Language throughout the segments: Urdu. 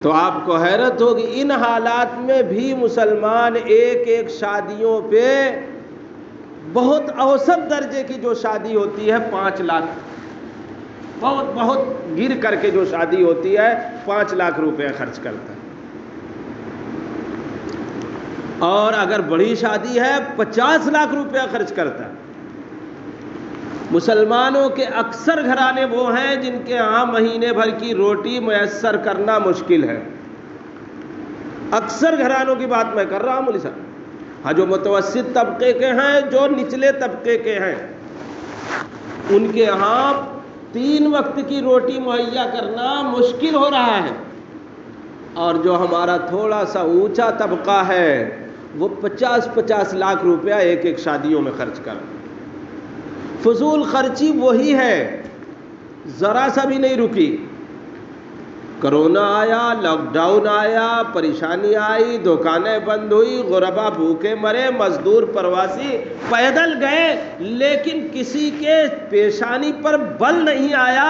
تو آپ کو حیرت ہوگی ان حالات میں بھی مسلمان ایک ایک شادیوں پہ بہت اوسط درجے کی جو شادی ہوتی ہے 5 لاکھ، بہت گر کر کے جو شادی ہوتی ہے 5 لاکھ روپے خرچ کرتا ہے، اور اگر بڑی شادی ہے 50 لاکھ روپیہ خرچ کرتا ہے۔ مسلمانوں کے اکثر گھرانے وہ ہیں جن کے ہاں مہینے بھر کی روٹی میسر کرنا مشکل ہے۔ اکثر گھرانوں کی بات میں کر رہا ہوں مولی صاحب، ہاں جو متوسط طبقے کے ہیں، جو نچلے طبقے کے ہیں، ان کے ہاں 3 وقت کی روٹی مہیا کرنا مشکل ہو رہا ہے، اور جو ہمارا تھوڑا سا اونچا طبقہ ہے وہ 50 لاکھ روپیہ ایک ایک شادیوں میں خرچ کر، فضول خرچی وہی ہے، ذرا سا بھی نہیں رکی۔ کرونا آیا، لاک ڈاؤن آیا، پریشانی آئی، دکانیں بند ہوئی، غربا بھوکے مرے، مزدور پرواسی پیدل گئے، لیکن کسی کے پیشانی پر بل نہیں آیا،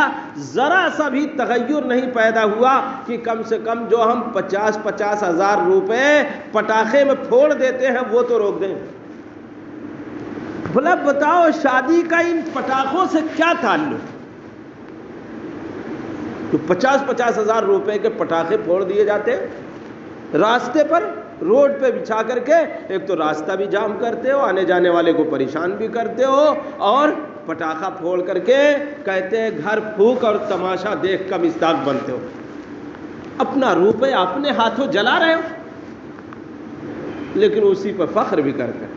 ذرا سا بھی تغیر نہیں پیدا ہوا کہ کم سے کم جو ہم 50 ہزار روپے پٹاخے میں پھوڑ دیتے ہیں وہ تو روک دیں۔ بھلا بتاؤ شادی کا ان پٹاخوں سے کیا تعلق؟ تو 50 ہزار روپے کے پٹاخے پھوڑ دیے جاتے راستے پر، روڈ پہ بچھا کر کے، ایک تو راستہ بھی جام کرتے ہو، آنے جانے والے کو پریشان بھی کرتے ہو، اور پٹاخہ پھوڑ کر کے کہتے ہیں گھر پھونک اور تماشا دیکھ کر مصداق بنتے ہو، اپنا روپے اپنے ہاتھوں جلا رہے ہو، لیکن اسی پہ فخر بھی کرتے ہیں،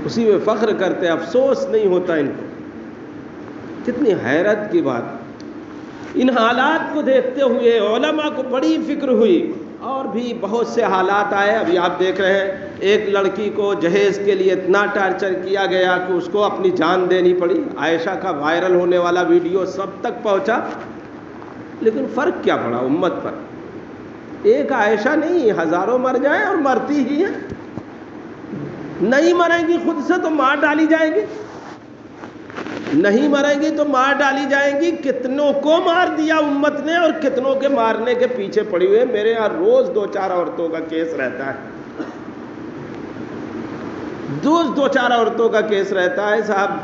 اسی پہ فخر کرتے، افسوس نہیں ہوتا ان کو۔ کتنی حیرت کی بات! ان حالات کو دیکھتے ہوئے علماء کو بڑی فکر ہوئی، اور بھی بہت سے حالات آئے۔ ابھی آپ دیکھ رہے ہیں ایک لڑکی کو جہیز کے لیے اتنا ٹارچر کیا گیا کہ اس کو اپنی جان دینی پڑی۔ عائشہ کا وائرل ہونے والا ویڈیو سب تک پہنچا، لیکن فرق کیا پڑا امت پر؟ ایک عائشہ نہیں، ہزاروں مر جائیں اور مرتی ہی ہیں، نہیں مریں گی خود سے تو مار ڈالی جائیں گی، نہیں مریں گی تو مار ڈالی جائیں گی۔ کتنوں کو مار دیا امت نے، اور کتنوں کے مارنے کے پیچھے پڑی ہوئے۔ میرے یہاں روز 2-4 عورتوں کا کیس رہتا ہے، روز 2-4 عورتوں کا کیس رہتا ہے صاحب،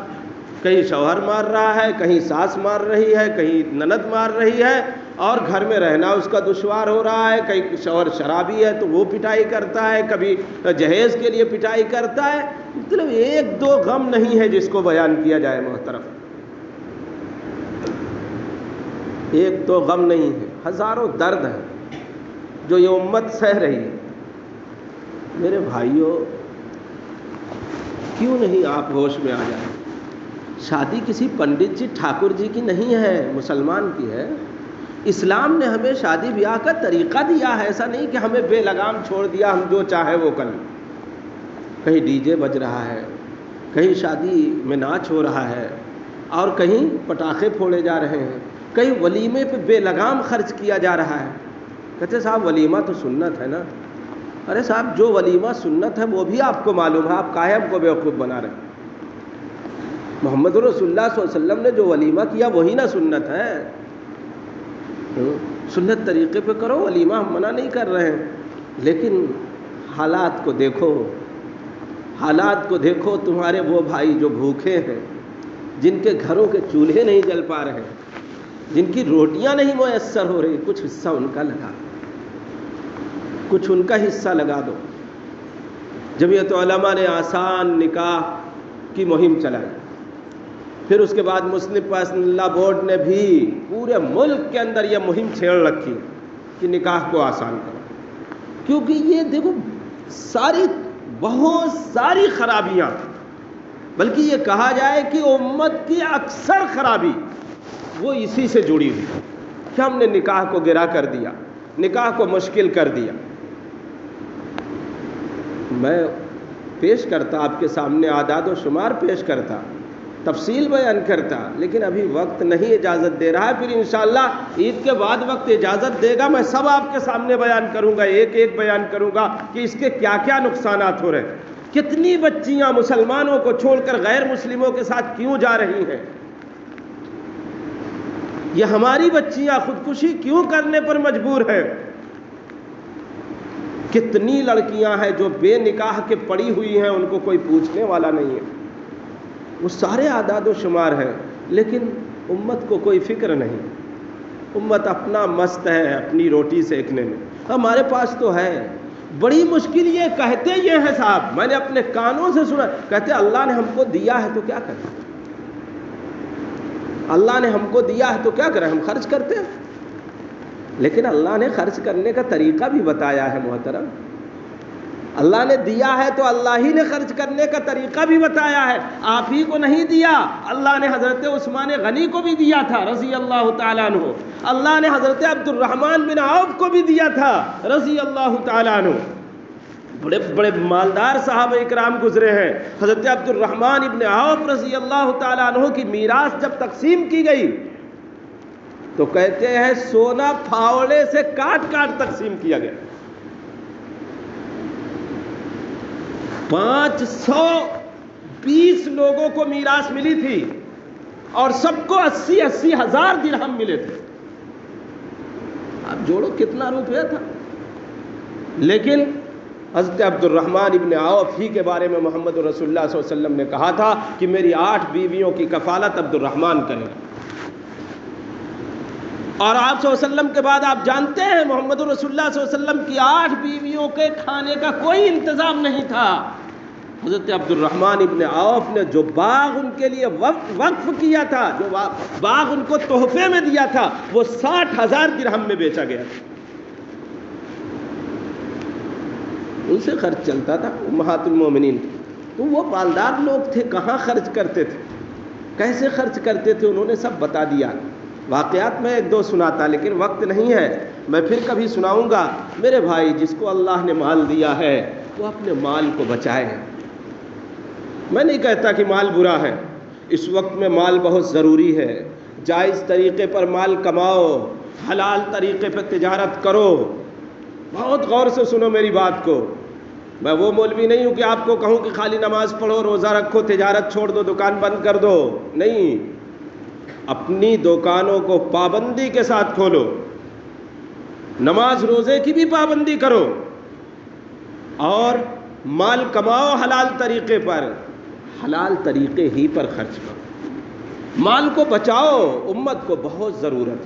کہیں شوہر مار رہا ہے، کہیں ساس مار رہی ہے، کہیں نند مار رہی ہے، اور گھر میں رہنا اس کا دشوار ہو رہا ہے، کہیں شوہر شرابی ہے تو وہ پٹائی کرتا ہے، کبھی جہیز کے لیے پٹائی کرتا ہے۔ مطلب 1-2 غم نہیں ہے جس کو بیان کیا جائے محترم، 1-2 غم نہیں ہے، ہزاروں درد ہیں جو یہ امت سہ رہی ہے۔ میرے بھائیوں، کیوں نہیں آپ ہوش میں آ جائیں؟ شادی کسی پنڈت جی ٹھاکر جی کی نہیں ہے، مسلمان کی ہے۔ اسلام نے ہمیں شادی بیاہ کا طریقہ دیا ہے، ایسا نہیں کہ ہمیں بے لگام چھوڑ دیا ہم جو چاہے وہ کر لیں۔ کہیں ڈی جے بج رہا ہے، کہیں شادی میں ناچ ہو رہا ہے، اور کہیں پٹاخے پھوڑے جا رہے ہیں، کہیں ولیمے پہ بے لگام خرچ کیا جا رہا ہے۔ کہتے صاحب ولیمہ تو سنت ہے نا۔ ارے صاحب جو ولیمہ سنت ہے وہ بھی آپ کو معلوم ہے، آپ کاہے ہم کو بیوقوف بنا رہے ہیں؟ محمد رسول اللہ صلی اللہ علیہ وسلم نے جو ولیمہ کیا وہی نا سنت ہے۔ سنت طریقے پہ کرو ولیمہ، ہم منع نہیں کر رہے ہیں، لیکن حالات کو دیکھو، حالات کو دیکھو۔ تمہارے وہ بھائی جو بھوکے ہیں، جن کے گھروں کے چولہے نہیں جل پا رہے، جن کی روٹیاں نہیں میسر ہو رہی، کچھ حصہ ان کا لگا، کچھ ان کا حصہ لگا دو۔ جمعیت علماء نے آسان نکاح کی مہم چلائی، پھر اس کے بعد مسلم پرسنل لا بورڈ نے بھی پورے ملک کے اندر یہ مہم چھیڑ رکھی کہ نکاح کو آسان کرو، کیونکہ یہ دیکھو بہت ساری خرابیاں، بلکہ یہ کہا جائے کہ امت کی اکثر خرابی وہ اسی سے جڑی ہوئی کہ ہم نے نکاح کو گرا کر دیا، نکاح کو مشکل کر دیا۔ میں پیش کرتا آپ کے سامنے اعداد و شمار پیش کرتا، تفصیل بیان کرتا، لیکن ابھی وقت نہیں اجازت دے رہا ہے۔ پھر انشاءاللہ عید کے بعد وقت اجازت دے گا، میں سب آپ کے سامنے بیان کروں گا، ایک ایک بیان کروں گا کہ اس کے کیا کیا نقصانات ہو رہے ہیں۔ کتنی بچیاں مسلمانوں کو چھوڑ کر غیر مسلموں کے ساتھ کیوں جا رہی ہیں؟ یہ ہماری بچیاں خودکشی کیوں کرنے پر مجبور ہیں؟ کتنی لڑکیاں ہیں جو بے نکاح کے پڑی ہوئی ہیں، ان کو کوئی پوچھنے والا نہیں ہے، وہ سارے اعداد و شمار ہیں، لیکن امت کو کوئی فکر نہیں، امت اپنا مست ہے اپنی روٹی سیکنے میں۔ ہمارے پاس تو ہے، بڑی مشکل یہ کہتے یہ ہیں صاحب، میں نے اپنے کانوں سے سنا، کہتے اللہ نے ہم کو دیا ہے تو کیا کریں، اللہ نے ہم کو دیا ہے تو کیا کریں، ہم خرچ کرتے ہیں، لیکن اللہ نے خرچ کرنے کا طریقہ بھی بتایا ہے محترم، اللہ نے دیا ہے تو اللہ ہی نے خرچ کرنے کا طریقہ بھی بتایا ہے، آپ ہی کو نہیں دیا، اللہ نے حضرت عثمان غنی کو بھی دیا تھا رضی اللہ تعالیٰ عنہ، اللہ نے حضرت عبد الرحمن بن عوف کو بھی دیا تھا رضی اللہ تعالیٰ عنہ، بڑے بڑے مالدار صحابہ اکرام گزرے ہیں۔ حضرت عبد الرحمن ابن عوف رضی اللہ تعالیٰ عنہ کی میراث جب تقسیم کی گئی تو کہتے ہیں سونا پھاوڑے سے کاٹ کاٹ تقسیم کیا گیا، 520 لوگوں کو میراث ملی تھی اور سب کو 80 ہزار درہم ملے تھے، آپ جوڑو کتنا روپیہ تھا، لیکن حضرت عبد الرحمن ابن عوف ہی کے بارے میں محمد رسول اللہ صلی اللہ علیہ وسلم نے کہا تھا کہ میری 8 بیویوں کی کفالت عبد الرحمن کرے گا، اور آپ صلی اللہ علیہ وسلم کے بعد آپ جانتے ہیں محمد رسول اللہ صلی اللہ علیہ وسلم کی 8 بیویوں کے کھانے کا کوئی انتظام نہیں تھا، حضرت عبد الرحمن ابن عوف نے جو باغ ان کے لیے وقف کیا تھا، جو باغ ان کو تحفے میں دیا تھا، وہ 60,000 درہم میں بیچا گیا تھا، ان سے خرچ چلتا تھا امہات المومنین، تو وہ مالدار لوگ تھے، کہاں خرچ کرتے تھے، کیسے خرچ کرتے تھے، انہوں نے سب بتا دیا۔ واقعات میں 1-2 سناتا لیکن وقت نہیں ہے، میں پھر کبھی سناؤں گا۔ میرے بھائی، جس کو اللہ نے مال دیا ہے وہ اپنے مال کو بچائے، میں نہیں کہتا کہ مال برا ہے، اس وقت میں مال بہت ضروری ہے، جائز طریقے پر مال کماؤ، حلال طریقے پر تجارت کرو، بہت غور سے سنو میری بات کو، میں وہ مولوی نہیں ہوں کہ آپ کو کہوں کہ خالی نماز پڑھو، روزہ رکھو، تجارت چھوڑ دو، دکان بند کر دو، نہیں، اپنی دکانوں کو پابندی کے ساتھ کھولو، نماز روزے کی بھی پابندی کرو، اور مال کماؤ حلال طریقے پر، حلال طریقے ہی پر خرچ کرو، مال کو بچاؤ، امت کو بہت ضرورت ہے،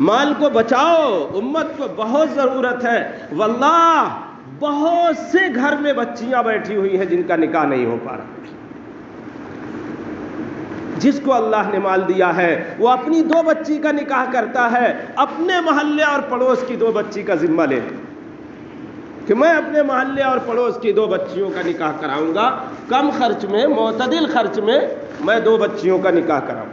مال کو بچاؤ، امت کو بہت ضرورت ہے، واللہ بہت سے گھر میں بچیاں بیٹھی ہوئی ہیں جن کا نکاح نہیں ہو پا رہا۔ جس کو اللہ نے مال دیا ہے وہ اپنی 2 بچی کا نکاح کرتا ہے، اپنے محلے اور پڑوس کی 2 بچی کا ذمہ لے کہ میں اپنے محلے اور پڑوس کی 2 بچیوں کا نکاح کراؤں گا، کم خرچ میں، معتدل خرچ میں میں 2 بچیوں کا نکاح کراؤں گا۔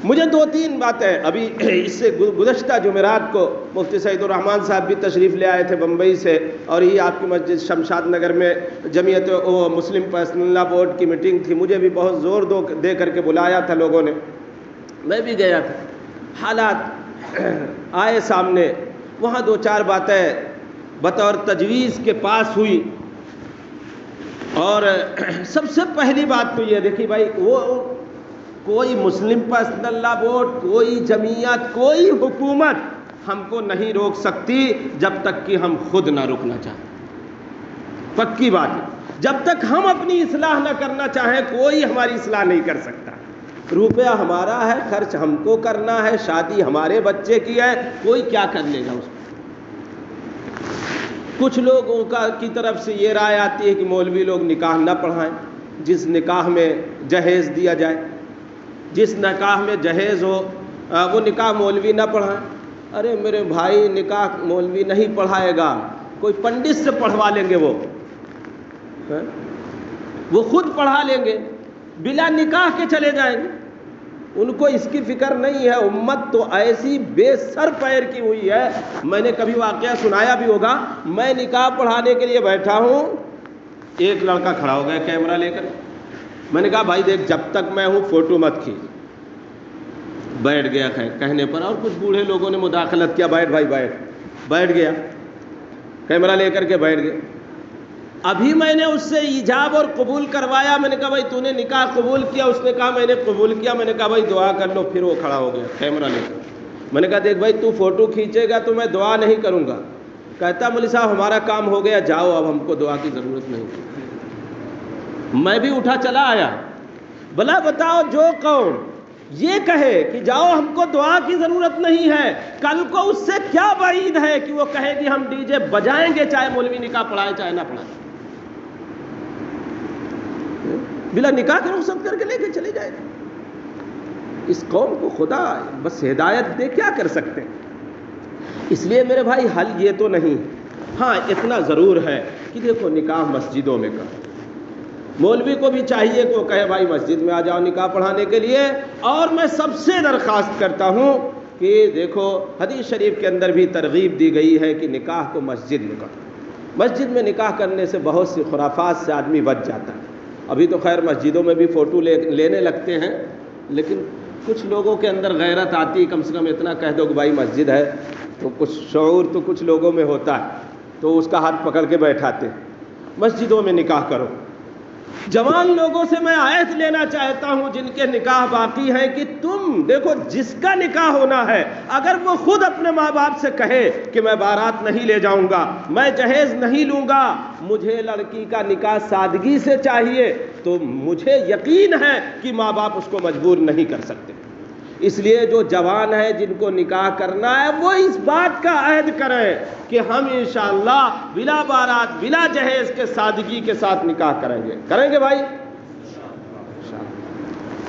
مجھے 2-3 باتیں، ابھی اس سے گزشتہ جمعرات کو مفتی سعید الرحمان صاحب بھی تشریف لے آئے تھے بمبئی سے، اور یہ آپ کی مسجد شمشاد نگر میں جمعیت مسلم پرسنل لا بورڈ کی میٹنگ تھی، مجھے بھی بہت زور دے کر کے بلایا تھا لوگوں نے، میں بھی گیا تھا، حالات آئے سامنے، وہاں 2-4 باتیں بطور تجویز کے پاس ہوئی، اور سب سے پہلی بات تو یہ دیکھیے بھائی، وہ کوئی مسلم پرسنل لا بورڈ، کوئی جمعیت، کوئی حکومت ہم کو نہیں روک سکتی جب تک کہ ہم خود نہ رکنا چاہیں، پکی بات ہے، جب تک ہم اپنی اصلاح نہ کرنا چاہیں کوئی ہماری اصلاح نہیں کر سکتا، روپیہ ہمارا ہے، خرچ ہم کو کرنا ہے، شادی ہمارے بچے کی ہے، کوئی کیا کر لے گا اس کو۔ کچھ لوگوں کی طرف سے یہ رائے آتی ہے کہ مولوی لوگ نکاح نہ پڑھائیں، جس نکاح میں جہیز دیا جائے، جس نکاح میں جہیز ہو وہ نکاح مولوی نہ پڑھائیں۔ ارے میرے بھائی، نکاح مولوی نہیں پڑھائے گا، کوئی پنڈت سے پڑھوا لیں گے، وہ خود پڑھا لیں گے، بلا نکاح کے چلے جائیں گے، ان کو اس کی فکر نہیں ہے۔ امت تو ایسی بے سر پیر کی ہوئی ہے، میں نے کبھی واقعہ سنایا بھی ہوگا، میں نکاح پڑھانے کے لیے بیٹھا ہوں، ایک لڑکا کھڑا ہو گیا کیمرہ لے کر، میں نے کہا بھائی دیکھ، جب تک میں ہوں فوٹو مت کھینچ، بیٹھ گیا کہنے پر، اور کچھ بوڑھے لوگوں نے مداخلت کیا، بیٹھ بھائی بیٹھ گیا، کیمرہ لے کر کے بیٹھ گیا۔ ابھی میں نے اس سے ایجاب اور قبول کروایا، میں نے کہا بھائی تو نے نکاح قبول کیا؟ اس نے کہا میں نے قبول کیا۔ میں نے کہا بھائی دعا کر لو۔ پھر وہ کھڑا ہو گیا کیمرہ لے کر۔ میں نے کہا دیکھ بھائی تو فوٹو کھینچے گا تو میں دعا نہیں کروں گا۔ کہتا مولوی صاحب ہمارا کام ہو گیا، جاؤ اب ہم کو دعا کی ضرورت نہیں۔ میں بھی اٹھا چلا آیا۔ بھلا بتاؤ جو قوم یہ کہے کہ جاؤ ہم کو دعا کی ضرورت نہیں ہے، کل کو اس سے کیا بعید ہے کہ وہ کہے کہ ہم ڈی جے بجائیں گے چاہے مولوی نکاح پڑھائے چاہے نہ پڑھائے، بلا نکاح کے رخصت کر کے لے کے چلے جائے گا۔ اس قوم کو خدا بس ہدایت دے، کیا کر سکتے ہیں؟ اس لیے میرے بھائی حل یہ تو نہیں، ہاں اتنا ضرور ہے کہ دیکھو نکاح مسجدوں میں کرو۔ مولوی کو بھی چاہیے کہ وہ کہے بھائی مسجد میں آ جاؤ نکاح پڑھانے کے لیے۔ اور میں سب سے درخواست کرتا ہوں کہ دیکھو حدیث شریف کے اندر بھی ترغیب دی گئی ہے کہ نکاح کو مسجد میں کرو۔ مسجد میں نکاح کرنے سے بہت سی خرافات سے آدمی بچ جاتا ہے۔ ابھی تو خیر مسجدوں میں بھی فوٹو لینے لگتے ہیں، لیکن کچھ لوگوں کے اندر غیرت آتی، کم سے کم اتنا کہہ دو کہ بھائی مسجد ہے، تو کچھ شعور تو کچھ لوگوں میں ہوتا ہے، تو اس کا ہاتھ پکڑ کے بیٹھاتے ہیں۔ مسجدوں میں نکاح کرو۔ جوان لوگوں سے میں آیت لینا چاہتا ہوں جن کے نکاح باقی ہیں کہ تم دیکھو جس کا نکاح ہونا ہے اگر وہ خود اپنے ماں باپ سے کہے کہ میں بارات نہیں لے جاؤں گا، میں جہیز نہیں لوں گا، مجھے لڑکی کا نکاح سادگی سے چاہیے، تو مجھے یقین ہے کہ ماں باپ اس کو مجبور نہیں کر سکتے۔ اس لیے جو جوان ہے جن کو نکاح کرنا ہے وہ اس بات کا عہد کریں کہ ہم انشاءاللہ بلا بارات بلا جہیز کے سادگی کے ساتھ نکاح کریں گے بھائی۔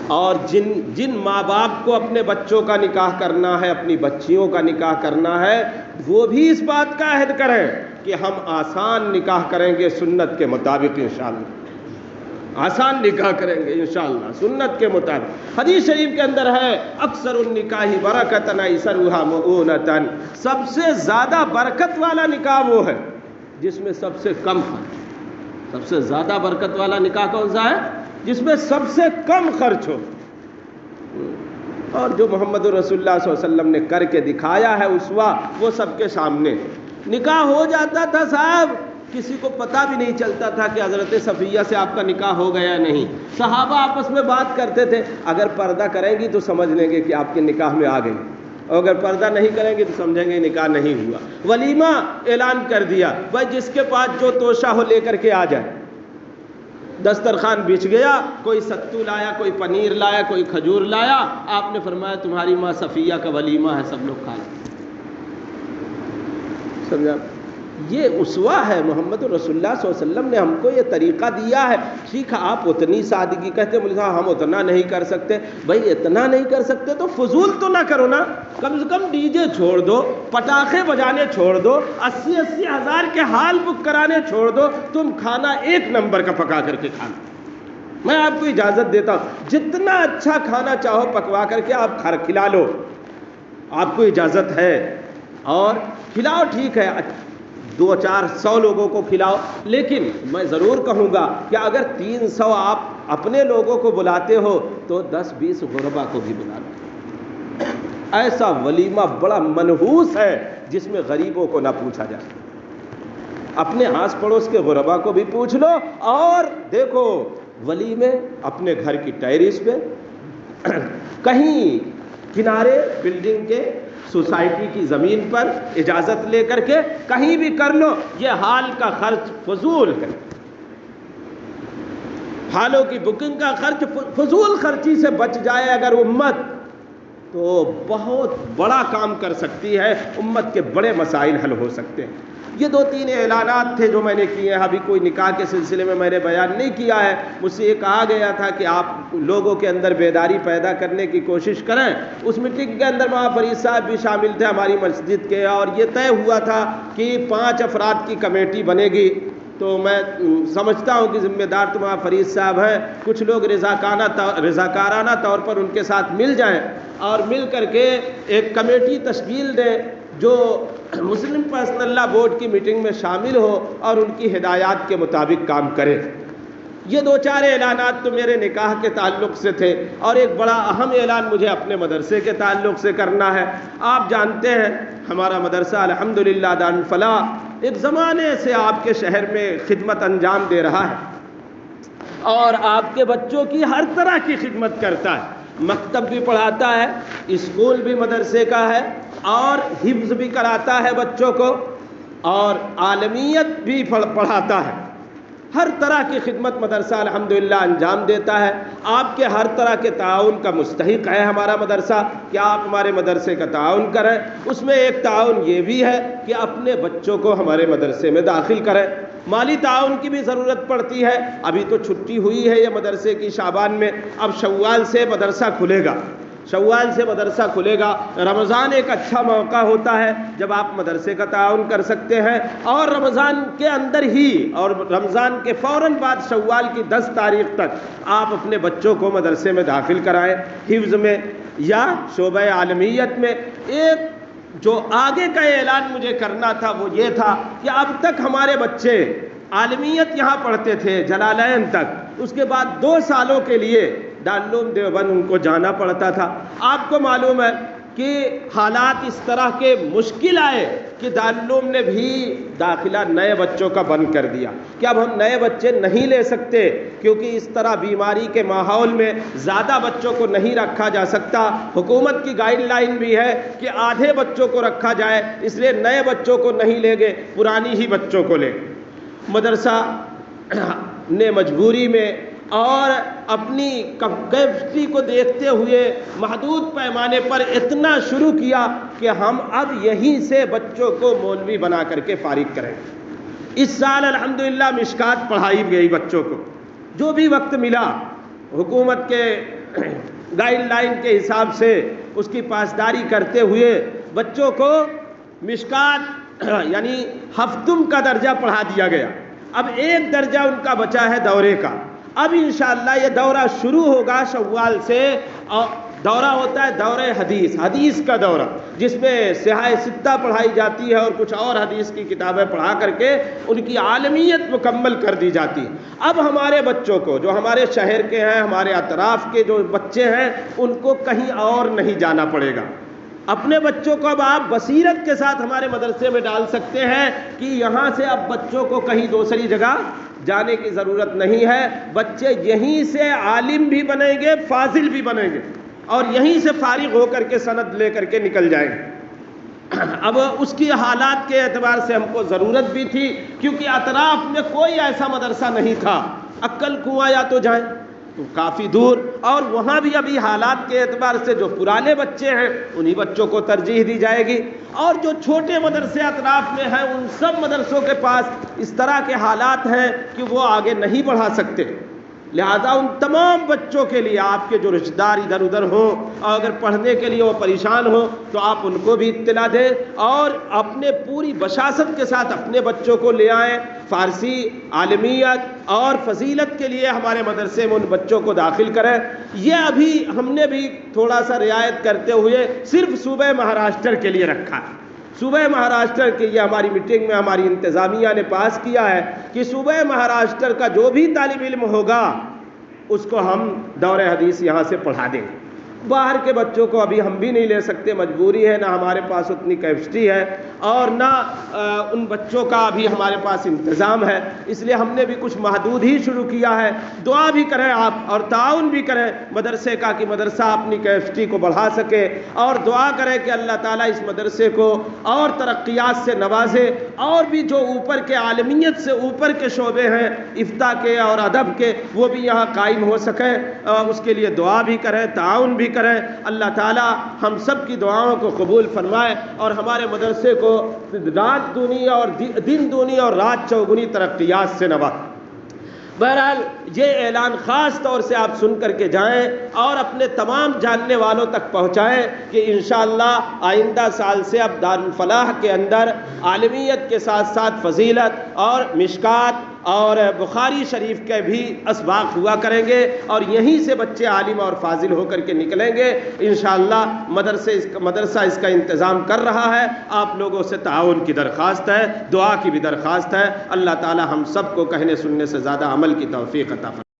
اور جن ماں باپ کو اپنے بچوں کا نکاح کرنا ہے، اپنی بچیوں کا نکاح کرنا ہے، وہ بھی اس بات کا عہد کریں کہ ہم آسان نکاح کریں گے سنت کے مطابق، انشاءاللہ آسان نکاح کریں گے انشاءاللہ سنت کے مطابق۔ حدیث شریف کے اندر ہے اکثر النکاح برکتن ایسرھا مؤونۃ، سب سے زیادہ برکت والا نکاح وہ ہے جس میں سب سے کم خرچ۔ سب سے زیادہ برکت والا نکاح کون سا ہے؟ جس میں سب سے کم خرچ ہو۔ اور جو محمد رسول اللہ صلی اللہ علیہ وسلم نے کر کے دکھایا ہے اسوہ، وہ سب کے سامنے۔ نکاح ہو جاتا تھا صاحب، کسی کو پتہ بھی نہیں چلتا تھا کہ حضرت صفیہ سے آپ کا نکاح ہو گیا نہیں۔ صحابہ آپس میں بات کرتے تھے، اگر پردہ کریں گی تو سمجھ لیں گے کہ آپ کے نکاح میں آ گئی، اور اگر پردہ نہیں کریں گے تو سمجھیں گے نکاح نہیں ہوا۔ ولیمہ اعلان کر دیا، بھائی جس کے پاس جو توشہ ہو لے کر کے آ جائے۔ دسترخوان بچھ گیا، کوئی ستو لایا، کوئی پنیر لایا، کوئی کھجور لایا، آپ نے فرمایا تمہاری ماں صفیہ کا ولیمہ ہے، سب لوگ کھا لیں۔ سمجھا؟ یہ اسوہ ہے، محمد رسول اللہ صلی اللہ علیہ وسلم نے ہم کو یہ طریقہ دیا ہے۔ ٹھیک ہے آپ اتنی سادگی کہتے ہیں، مولوی صاحب ہم اتنا نہیں کر سکتے۔ بھائی اتنا نہیں کر سکتے تو فضول تو نہ کرو نا، کم سے کم ڈی جے چھوڑ دو، پٹاخے بجانے چھوڑ دو، 80-80 ہزار کے ہال بک کرانے چھوڑ دو، تم کھانا ایک نمبر کا پکا کر کے کھانا۔ میں آپ کو اجازت دیتا ہوں جتنا اچھا کھانا چاہو پکوا کر کے آپ کھلا لو، آپ کو اجازت ہے، اور کھلاؤ ٹھیک ہے، 200-400 لوگوں کو کھلاؤ، لیکن میں ضرور کہوں گا کہ اگر 300 آپ اپنے لوگوں کو بلاتے ہو تو 10-20 غربا کو بھی بلا لو۔ ایسا ولیمہ بڑا منحوس ہے جس میں غریبوں کو نہ پوچھا جائے، اپنے آس پڑوس کے غربا کو بھی پوچھ لو۔ اور دیکھو ولیمے اپنے گھر کی ٹیرس پہ، کہیں کنارے بلڈنگ کے، سوسائٹی کی زمین پر اجازت لے کر کے کہیں بھی کر لو، یہ ہال کا خرچ فضول ہے، ہالوں کی بکنگ کا خرچ فضول خرچی سے بچ جائے اگر امت، تو بہت بڑا کام کر سکتی ہے، امت کے بڑے مسائل حل ہو سکتے ہیں۔ یہ 2-3 اعلانات تھے جو میں نے کیے ہیں، ابھی کوئی نکاح کے سلسلے میں نے بیان نہیں کیا ہے۔ مجھ سے یہ کہا گیا تھا کہ آپ لوگوں کے اندر بیداری پیدا کرنے کی کوشش کریں۔ اس میٹنگ کے اندر وہاں فرید صاحب بھی شامل تھے ہماری مسجد کے، اور یہ طے ہوا تھا کہ 5 افراد کی کمیٹی بنے گی۔ تو میں سمجھتا ہوں کہ ذمہ دار تو وہاں فرید صاحب ہیں، کچھ لوگ رضاکارانہ طور پر ان کے ساتھ مل جائیں اور مل کر کے ایک کمیٹی تشکیل دیں جو مسلم پرسنل لا بورڈ کی میٹنگ میں شامل ہو اور ان کی ہدایات کے مطابق کام کرے۔ یہ 2-4 اعلانات تو میرے نکاح کے تعلق سے تھے، اور ایک بڑا اہم اعلان مجھے اپنے مدرسے کے تعلق سے کرنا ہے۔ آپ جانتے ہیں ہمارا مدرسہ الحمدللہ دار الفلاح ایک زمانے سے آپ کے شہر میں خدمت انجام دے رہا ہے اور آپ کے بچوں کی ہر طرح کی خدمت کرتا ہے، مکتب بھی پڑھاتا ہے، اسکول بھی مدرسے کا ہے، اور حفظ بھی کراتا ہے بچوں کو، اور عالمیت بھی پڑھاتا ہے، ہر طرح کی خدمت مدرسہ الحمدللہ انجام دیتا ہے۔ آپ کے ہر طرح کے تعاون کا مستحق ہے ہمارا مدرسہ کہ آپ ہمارے مدرسے کا تعاون کریں۔ اس میں ایک تعاون یہ بھی ہے کہ اپنے بچوں کو ہمارے مدرسے میں داخل کریں۔ مالی تعاون کی بھی ضرورت پڑتی ہے، ابھی تو چھٹی ہوئی ہے یہ مدرسے کی شعبان میں، اب شوال سے مدرسہ کھلے گا، شوال سے مدرسہ کھلے گا۔ رمضان ایک اچھا موقع ہوتا ہے جب آپ مدرسے کا تعاون کر سکتے ہیں، اور رمضان کے اندر ہی اور رمضان کے فوراً بعد شوال کی 10 تاریخ تک آپ اپنے بچوں کو مدرسے میں داخل کرائیں، حفظ میں یا شعبہ عالمیت میں۔ ایک جو آگے کا اعلان مجھے کرنا تھا وہ یہ تھا کہ اب تک ہمارے بچے عالمیت یہاں پڑھتے تھے جلالین تک، اس کے بعد 2 سالوں کے لیے دارالعلوم دیوبند ان کو جانا پڑتا تھا۔ آپ کو معلوم ہے کہ حالات اس طرح کے مشکل آئے کہ دارالعلوم نے بھی داخلہ نئے بچوں کا بند کر دیا کہ اب ہم نئے بچے نہیں لے سکتے، کیونکہ اس طرح بیماری کے ماحول میں زیادہ بچوں کو نہیں رکھا جا سکتا۔ حکومت کی گائیڈ لائن بھی ہے کہ آدھے بچوں کو رکھا جائے، اس لیے نئے بچوں کو نہیں لیں گے، پرانی ہی بچوں کو لیں۔ مدرسہ نے مجبوری میں اور اپنی کیپیسٹی کو دیکھتے ہوئے محدود پیمانے پر اتنا شروع کیا کہ ہم اب یہیں سے بچوں کو مولوی بنا کر کے فارغ کریں۔ اس سال الحمدللہ مشکات پڑھائی گئی بچوں کو، جو بھی وقت ملا حکومت کے گائیڈ لائن کے حساب سے اس کی پاسداری کرتے ہوئے بچوں کو مشکات یعنی ہفتم کا درجہ پڑھا دیا گیا۔ اب ایک درجہ ان کا بچا ہے دورے کا۔ اب انشاءاللہ یہ دورہ شروع ہوگا شوال سے، اور دورہ ہوتا ہے دورہ حدیث، حدیث کا دورہ، جس میں صحاح ستہ پڑھائی جاتی ہے اور کچھ اور حدیث کی کتابیں پڑھا کر کے ان کی عالمیت مکمل کر دی جاتی ہے۔ اب ہمارے بچوں کو جو ہمارے شہر کے ہیں، ہمارے اطراف کے جو بچے ہیں، ان کو کہیں اور نہیں جانا پڑے گا۔ اپنے بچوں کو اب آپ بصیرت کے ساتھ ہمارے مدرسے میں ڈال سکتے ہیں کہ یہاں سے اب بچوں کو کہیں دوسری جگہ جانے کی ضرورت نہیں ہے، بچے یہیں سے عالم بھی بنیں گے، فاضل بھی بنیں گے، اور یہیں سے فارغ ہو کر کے سند لے کر کے نکل جائیں گے۔ اب اس کی حالات کے اعتبار سے ہم کو ضرورت بھی تھی، کیونکہ اطراف میں کوئی ایسا مدرسہ نہیں تھا۔ عقل کنواں یا تو جائیں تو کافی دور، اور وہاں بھی ابھی حالات کے اعتبار سے جو پرانے بچے ہیں انہی بچوں کو ترجیح دی جائے گی، اور جو چھوٹے مدرسے اطراف میں ہیں ان سب مدرسوں کے پاس اس طرح کے حالات ہیں کہ وہ آگے نہیں بڑھا سکتے۔ لہذا ان تمام بچوں کے لیے آپ کے جو رشتہ دار ادھر ادھر ہوں اور اگر پڑھنے کے لیے وہ پریشان ہوں تو آپ ان کو بھی اطلاع دیں، اور اپنے پوری بشاشت کے ساتھ اپنے بچوں کو لے آئیں۔ فارسی، عالمیت اور فضیلت کے لیے ہمارے مدرسے میں ان بچوں کو داخل کریں۔ یہ ابھی ہم نے بھی تھوڑا سا رعایت کرتے ہوئے صرف صوبہ مہاراشٹر کے لیے رکھا ہے۔ صوبہ مہاراشٹر کے یہ ہماری میٹنگ میں ہماری انتظامیہ نے پاس کیا ہے کہ صوبہ مہاراشٹر کا جو بھی طالب علم ہوگا اس کو ہم دور حدیث یہاں سے پڑھا دیں گے۔ باہر کے بچوں کو ابھی ہم بھی نہیں لے سکتے، مجبوری ہے، نہ ہمارے پاس اتنی کیپیسٹی ہے اور نہ ان بچوں کا ابھی ہمارے پاس انتظام ہے، اس لیے ہم نے بھی کچھ محدود ہی شروع کیا ہے۔ دعا بھی کریں آپ اور تعاون بھی کریں مدرسے کا کہ مدرسہ اپنی کیپیسٹی کو بڑھا سکے، اور دعا کریں کہ اللہ تعالیٰ اس مدرسے کو اور ترقیات سے نوازے، اور بھی جو اوپر کے عالمیت سے اوپر کے شعبے ہیں افتاء کے اور ادب کے وہ بھی یہاں قائم ہو سکیں۔ اس کے لیے دعا بھی کریں، تعاون بھی کریں۔ اللہ تعالیٰ ہم سب کی دعاؤں کو قبول فرمائے اور ہمارے مدرسے کو رات دونی اور دن دونی اور رات چوگنی ترقیات سے نوازے۔ بہرحال یہ اعلان خاص طور سے آپ سن کر کے جائیں اور اپنے تمام جاننے والوں تک پہنچائیں کہ انشاءاللہ آئندہ سال سے اب دارالفلاح کے اندر عالمیت کے ساتھ ساتھ فضیلت اور مشکات اور بخاری شریف کے بھی اسباق ہوا کریں گے، اور یہیں سے بچے عالم اور فاضل ہو کر کے نکلیں گے انشاءاللہ۔ مدرسہ اس کا انتظام کر رہا ہے، آپ لوگوں سے تعاون کی درخواست ہے، دعا کی بھی درخواست ہے۔ اللہ تعالی ہم سب کو کہنے سننے سے زیادہ عمل کی توفیق عطا فرمائے۔